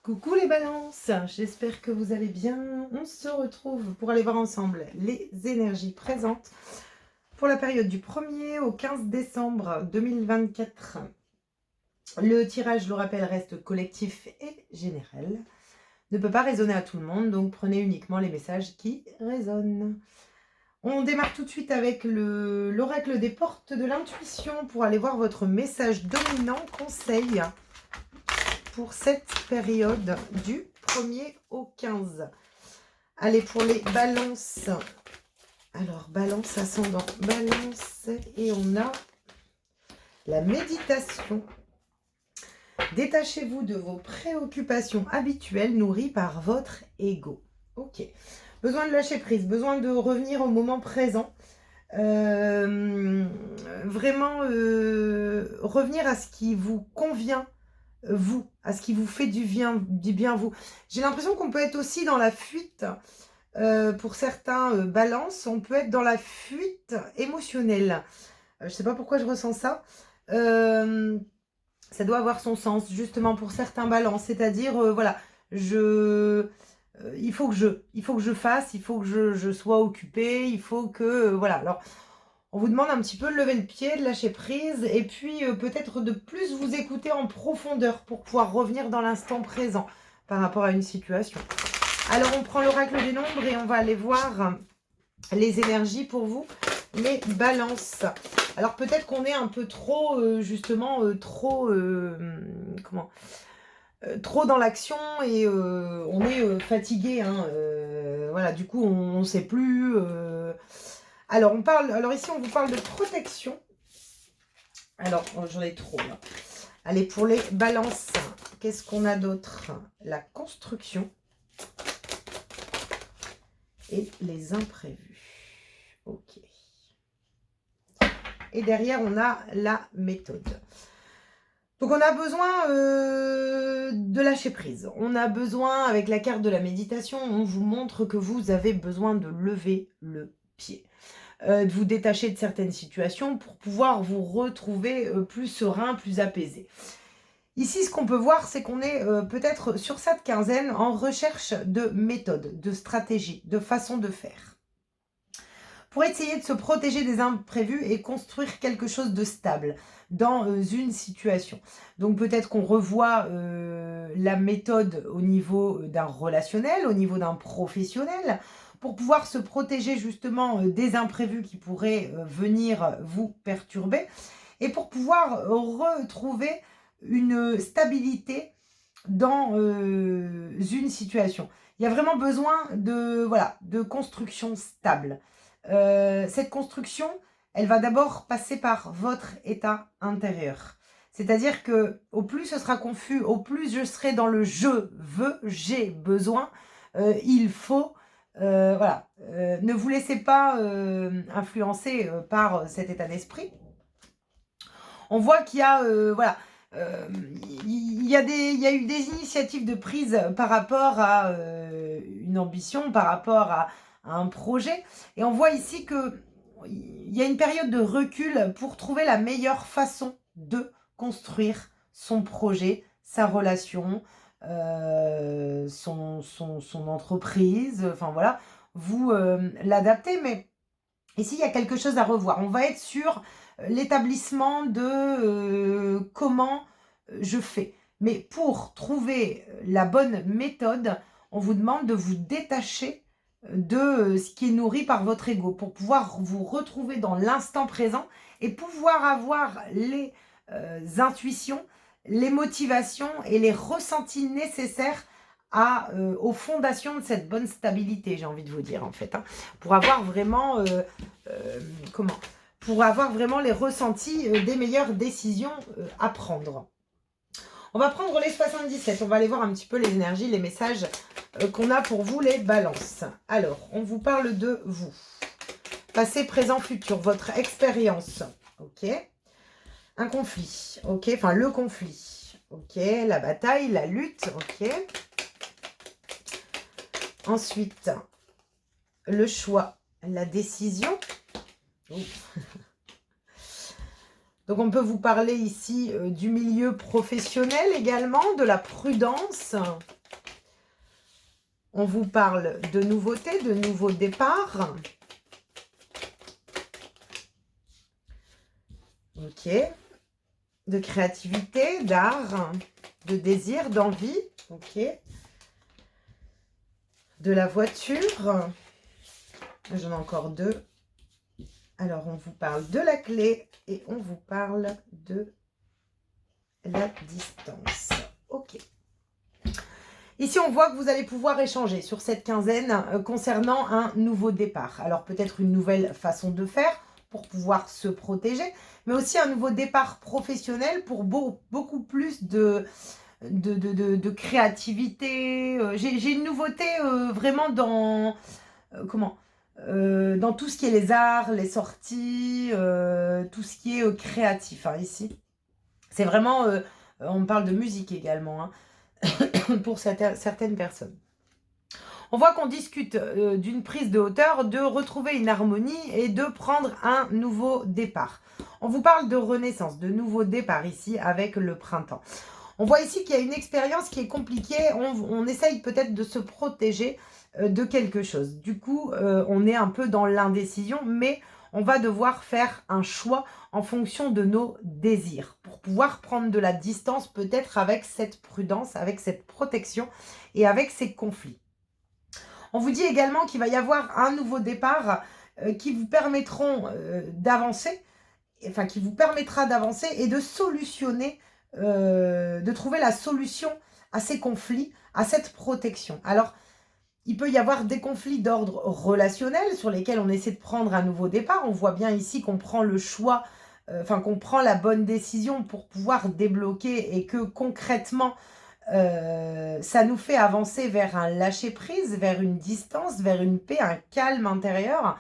Coucou les balances, j'espère que vous allez bien. On se retrouve pour aller voir ensemble les énergies présentes pour la période du 1er au 15 décembre 2024. Le tirage, je le rappelle, reste collectif et général. Ne peut pas résonner à tout le monde, donc prenez uniquement les messages qui résonnent. On démarre tout de suite avec l'oracle des portes de l'intuition pour aller voir votre message dominant conseil pour cette période du 1er au 15. Allez, pour les balances. Alors, balance ascendant, balance. Et on a la méditation. Détachez-vous de vos préoccupations habituelles nourries par votre ego. Ok. Besoin de lâcher prise, besoin de revenir au moment présent. Vraiment revenir à ce qui vous convient, vous, à ce qui vous fait du bien vous. J'ai l'impression qu'on peut être aussi dans la fuite, pour certains balances, on peut être dans la fuite émotionnelle. Je ne sais pas pourquoi je ressens ça. Ça doit avoir son sens, justement, pour certains balances. C'est-à-dire, voilà, il faut que je fasse, il faut que je sois occupée, il faut que, voilà. Alors, on vous demande un petit peu de lever le pied, de lâcher prise et puis peut-être de plus vous écouter en profondeur pour pouvoir revenir dans l'instant présent par rapport à une situation. Alors, on prend l'oracle des nombres et on va aller voir les énergies pour vous, les balances. Alors, peut-être qu'on est un peu trop, trop dans l'action et on est fatigué. Hein, voilà, du coup, on ne sait plus... Alors, ici, on vous parle de protection. Alors, j'en ai trop là. Allez, pour les balances, qu'est-ce qu'on a d'autre? La construction et les imprévus. Ok. Et derrière, on a la méthode. Donc, on a besoin de lâcher prise. On a besoin, avec la carte de la méditation, on vous montre que vous avez besoin de lever le pied. De vous détacher de certaines situations pour pouvoir vous retrouver plus serein, plus apaisé. Ici, ce qu'on peut voir, c'est qu'on est, peut-être sur cette quinzaine en recherche de méthodes, de stratégies, de façons de faire. Pour essayer de se protéger des imprévus et construire quelque chose de stable dans une situation. Donc peut-être qu'on revoit la méthode au niveau d'un relationnel, au niveau d'un professionnel, pour pouvoir se protéger justement des imprévus qui pourraient venir vous perturber et pour pouvoir retrouver une stabilité dans une situation. Il y a vraiment besoin de construction stable. Cette construction, elle va d'abord passer par votre état intérieur. C'est-à-dire que au plus ce sera confus, au plus je serai dans le je veux, j'ai besoin, il faut, ne vous laissez pas influencer par cet état d'esprit. On voit qu'il y a, il y a eu des initiatives de prise par rapport à une ambition, par rapport à un projet. Et on voit ici qu'il y a une période de recul pour trouver la meilleure façon de construire son projet, sa relation, son entreprise. Enfin voilà, vous l'adaptez, mais ici il y a quelque chose à revoir. On va être sur l'établissement de comment je fais. Mais pour trouver la bonne méthode, on vous demande de vous détacher de ce qui est nourri par votre ego pour pouvoir vous retrouver dans l'instant présent et pouvoir avoir les intuitions, les motivations et les ressentis nécessaires aux fondations de cette bonne stabilité, j'ai envie de vous dire en fait, hein, pour avoir vraiment pour avoir vraiment les ressentis des meilleures décisions à prendre. On va prendre les 77, on va aller voir un petit peu les énergies, les messages qu'on a pour vous, les balances. Alors, on vous parle de vous. Passé, présent, futur, votre expérience. Ok. Un conflit. Ok, enfin le conflit. Ok, la bataille, la lutte. Ok. Ensuite, le choix, la décision. Donc Donc, on peut vous parler ici du milieu professionnel également, de la prudence. On vous parle de nouveautés, de nouveaux départs. Ok. De créativité, d'art, de désir, d'envie. Ok. De la voiture. J'en ai encore deux. Alors, on vous parle de la clé et on vous parle de la distance. Ok. Ici, on voit que vous allez pouvoir échanger sur cette quinzaine concernant un nouveau départ. Alors, peut-être une nouvelle façon de faire pour pouvoir se protéger, mais aussi un nouveau départ professionnel pour beaucoup plus de créativité. J'ai une nouveauté vraiment dans... dans tout ce qui est les arts, les sorties, tout ce qui est créatif, hein, ici. C'est vraiment... on parle de musique également, hein, pour certaines personnes. On voit qu'on discute d'une prise de hauteur, de retrouver une harmonie et de prendre un nouveau départ. On vous parle de renaissance, de nouveau départ ici avec le printemps. On voit ici qu'il y a une expérience qui est compliquée. On essaye peut-être de se protéger de quelque chose. Du coup, on est un peu dans l'indécision, mais on va devoir faire un choix en fonction de nos désirs pour pouvoir prendre de la distance peut-être avec cette prudence, avec cette protection et avec ces conflits. On vous dit également qu'il va y avoir un nouveau départ qui vous permettront d'avancer, enfin qui vous permettra d'avancer et de solutionner, de trouver la solution à ces conflits, à cette protection. Alors, il peut y avoir des conflits d'ordre relationnel sur lesquels on essaie de prendre un nouveau départ. On voit bien ici qu'on prend le choix, qu'on prend la bonne décision pour pouvoir débloquer et que concrètement, ça nous fait avancer vers un lâcher-prise, vers une distance, vers une paix, un calme intérieur.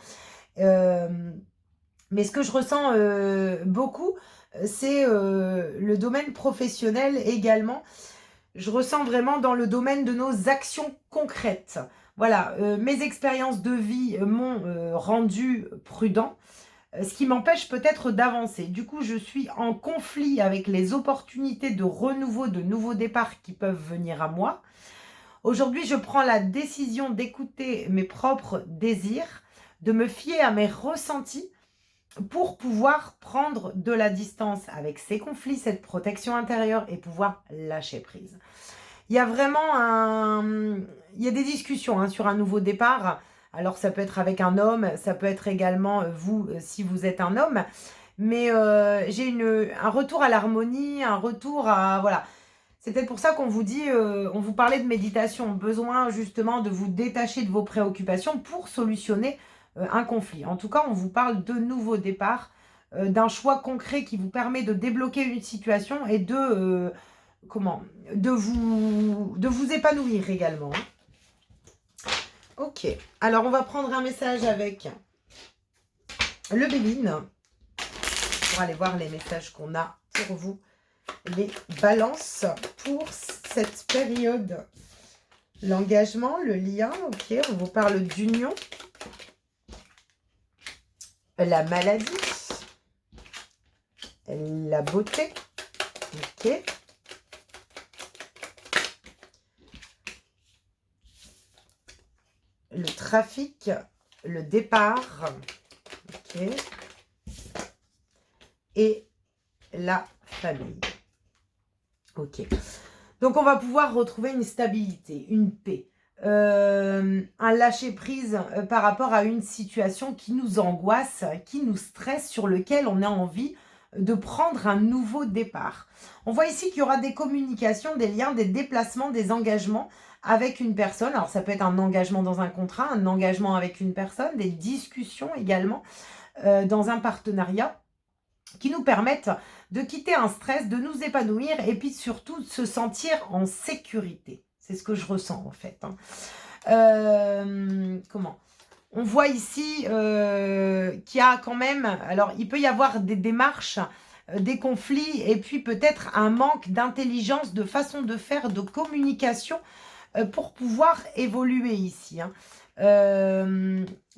Mais ce que je ressens beaucoup, c'est le domaine professionnel également. Je ressens vraiment dans le domaine de nos actions concrètes. Voilà, mes expériences de vie m'ont rendu prudent, ce qui m'empêche peut-être d'avancer. Du coup, je suis en conflit avec les opportunités de renouveau, de nouveaux départs qui peuvent venir à moi. Aujourd'hui, je prends la décision d'écouter mes propres désirs, de me fier à mes ressentis pour pouvoir prendre de la distance avec ces conflits, cette protection intérieure et pouvoir lâcher prise. Il y a vraiment il y a des discussions hein, sur un nouveau départ. Alors, ça peut être avec un homme, ça peut être également vous, si vous êtes un homme. Mais j'ai un retour à l'harmonie, un retour à... Voilà. C'est peut-être pour ça qu'on vous dit, on vous parlait de méditation. Besoin justement de vous détacher de vos préoccupations pour solutionner un conflit. En tout cas, on vous parle de nouveau départ, d'un choix concret qui vous permet de débloquer une situation et de... de vous épanouir également. Ok, alors on va prendre un message avec le Béline pour aller voir les messages qu'on a pour vous, les balances pour cette période. L'engagement, le lien, ok, on vous parle d'union, la maladie, la beauté, ok. Le trafic, le départ, ok, et la famille, ok. Donc, on va pouvoir retrouver une stabilité, une paix, un lâcher-prise par rapport à une situation qui nous angoisse, qui nous stresse, sur lequel on a envie de prendre un nouveau départ. On voit ici qu'il y aura des communications, des liens, des déplacements, des engagements avec une personne. Alors, ça peut être un engagement dans un contrat, un engagement avec une personne, des discussions également dans un partenariat qui nous permettent de quitter un stress, de nous épanouir et puis surtout de se sentir en sécurité. C'est ce que je ressens en fait. Hein. On voit ici qu'il y a quand même... Alors, il peut y avoir des démarches, des conflits et puis peut-être un manque d'intelligence, de façon de faire, de communication pour pouvoir évoluer ici. Hein.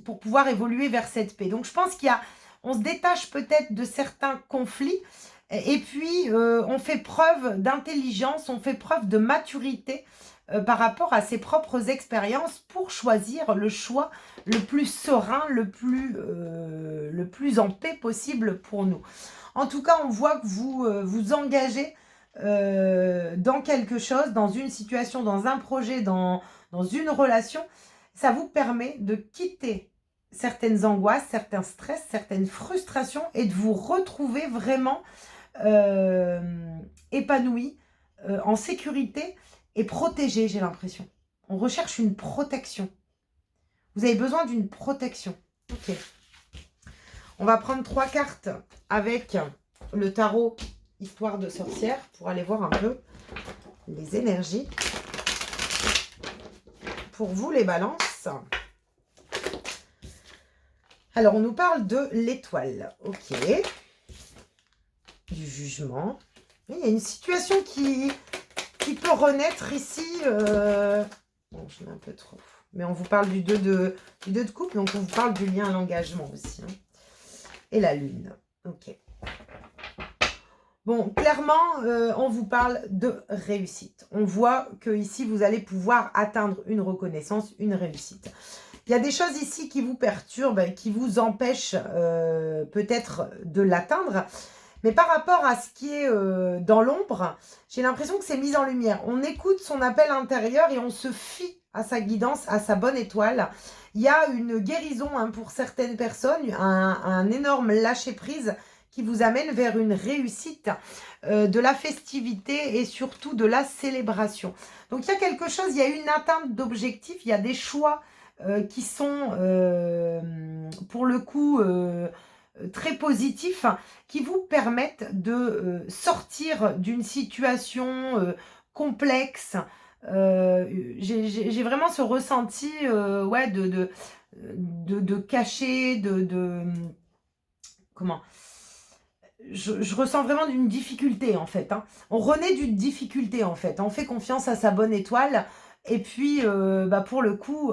Pour pouvoir évoluer vers cette paix. Donc, je pense qu'il y a... on se détache peut-être de certains conflits et puis on fait preuve d'intelligence, on fait preuve de maturité par rapport à ses propres expériences pour choisir le choix le plus serein, le plus en paix possible pour nous. En tout cas, on voit que vous vous engagez dans quelque chose, dans une situation, dans un projet, dans une relation. Ça vous permet de quitter certaines angoisses, certains stress, certaines frustrations et de vous retrouver vraiment épanoui, en sécurité et protégé, j'ai l'impression. On recherche une protection. Vous avez besoin d'une protection. Ok. On va prendre 3 cartes avec le tarot Histoire de sorcière pour aller voir un peu les énergies. Pour vous, les balances. Alors, on nous parle de l'étoile. Ok. Du jugement. Il y a une situation qui peut renaître ici. Bon, je mets un peu trop. Mais on vous parle du 2 de coupe, donc on vous parle du lien à l'engagement aussi. Hein. Et la lune. Ok. Bon, clairement, on vous parle de réussite. On voit que ici, vous allez pouvoir atteindre une reconnaissance, une réussite. Il y a des choses ici qui vous perturbent, qui vous empêchent peut-être de l'atteindre. Mais par rapport à ce qui est dans l'ombre, j'ai l'impression que c'est mis en lumière. On écoute son appel intérieur et on se fie à sa guidance, à sa bonne étoile. Il y a une guérison pour certaines personnes, un énorme lâcher-prise qui vous amène vers une réussite, de la festivité et surtout de la célébration. Donc il y a quelque chose, il y a une atteinte d'objectifs, il y a des choix qui sont pour le coup très positifs, qui vous permettent de sortir d'une situation complexe. J'ai vraiment ce ressenti ouais, de cacher, comment je ressens vraiment d'une difficulté en fait. Hein. On renaît d'une difficulté en fait. On fait confiance à sa bonne étoile. Et puis, pour le coup,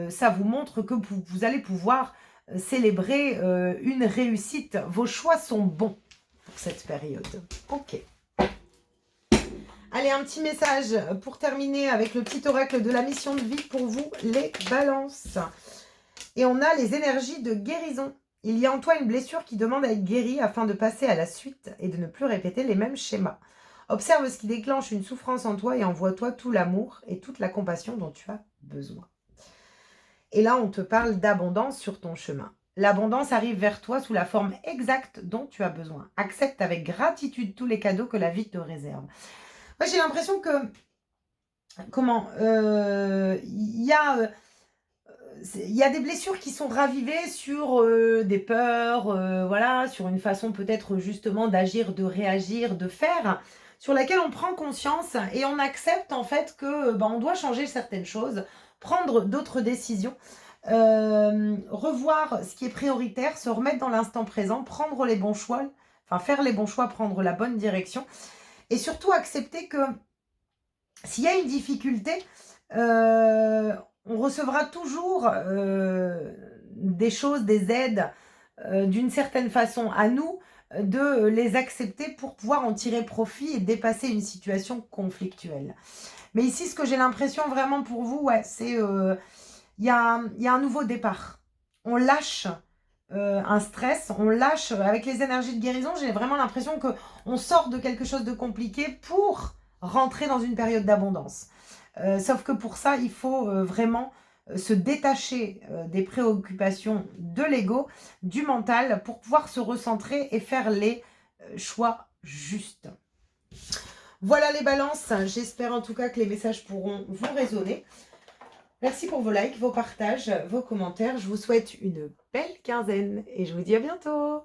ça vous montre que vous allez pouvoir célébrer une réussite. Vos choix sont bons pour cette période. Ok. Allez, un petit message pour terminer avec le petit oracle de la mission de vie pour vous, les balances. Et on a les énergies de guérison. Il y a en toi une blessure qui demande à être guérie afin de passer à la suite et de ne plus répéter les mêmes schémas. Observe ce qui déclenche une souffrance en toi et envoie-toi tout l'amour et toute la compassion dont tu as besoin. Et là, on te parle d'abondance sur ton chemin. L'abondance arrive vers toi sous la forme exacte dont tu as besoin. Accepte avec gratitude tous les cadeaux que la vie te réserve. Moi, j'ai l'impression que... il y a des blessures qui sont ravivées sur des peurs, voilà, sur une façon peut-être justement d'agir, de réagir, de faire, sur laquelle on prend conscience et on accepte en fait que on doit changer certaines choses, prendre d'autres décisions, revoir ce qui est prioritaire, se remettre dans l'instant présent, prendre les bons choix, enfin faire les bons choix, prendre la bonne direction et surtout accepter que s'il y a une difficulté, on recevra toujours des choses, des aides d'une certaine façon. À nous de les accepter pour pouvoir en tirer profit et dépasser une situation conflictuelle. Mais ici, ce que j'ai l'impression vraiment pour vous, ouais, c'est il y a un nouveau départ. On lâche un stress, on lâche avec les énergies de guérison. J'ai vraiment l'impression qu'on sort de quelque chose de compliqué pour rentrer dans une période d'abondance. Sauf que pour ça, il faut vraiment se détacher des préoccupations de l'ego, du mental, pour pouvoir se recentrer et faire les choix justes. Voilà les balances. J'espère en tout cas que les messages pourront vous résonner. Merci pour vos likes, vos partages, vos commentaires. Je vous souhaite une belle quinzaine et je vous dis à bientôt.